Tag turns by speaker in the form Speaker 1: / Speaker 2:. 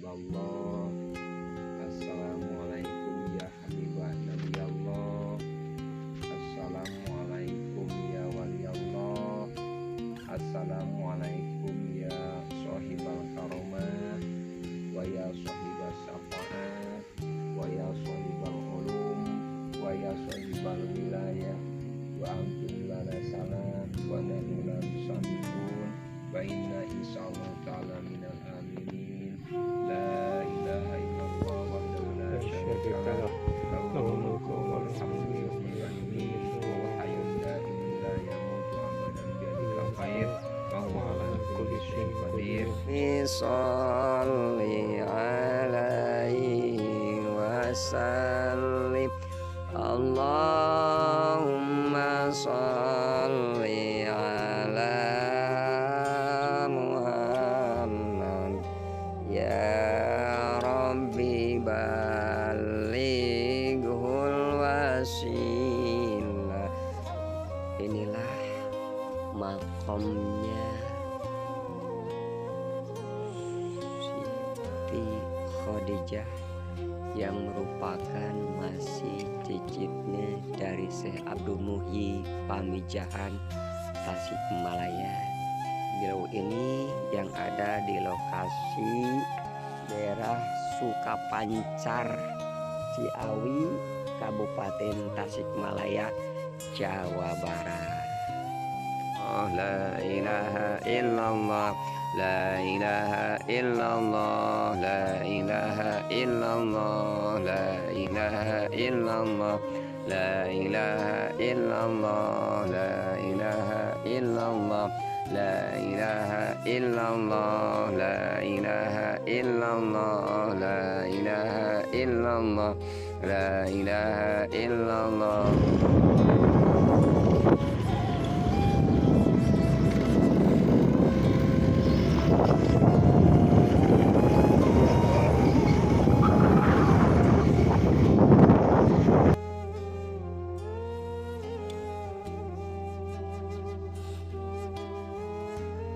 Speaker 1: Rasulullah. Assalamualaikum ya Habibah Nabi Allah. Assalamualaikum ya wali Allah. Assalamualaikum ya sahibal karomah, wa ya sahibal syafa'ah, wa ya sahibal ulum, wa ya sahibal wilayah, wa antum lana salam, wa nahnu la nusallimun, wa inna insyaallah ta'ala minal aminin. La ilaha illallah wahdahu la syarika lah, lahul mulku wa lahul hamdu yuhyi wa yumiitu wa hayyun la yamutu abadan biyadikal khair wa huwa ala kulli syai'in qadir.
Speaker 2: Sholli alaihi wasallim. Allahumma sholli ala Muhammad ya Rabbi balighul wasilah. Inilah makomnya Siti Khadijah yang merupakan masih cicitnya dari Syekh Abdul Muhyi Pamijahan Tasikmalaya. Beliau ini yang ada di lokasi daerah Sukapancar, Ciawi, Kabupaten Tasikmalaya, Jawa Barat. Oh, la ilaha illallah, la ilaha illallah, la ilaha illallah, la ilaha illallah, la ilaha illallah, la ilaha illallah, la ilaha illallah, la ilaha illallah, la ilaha illallah, la ilaha illallah.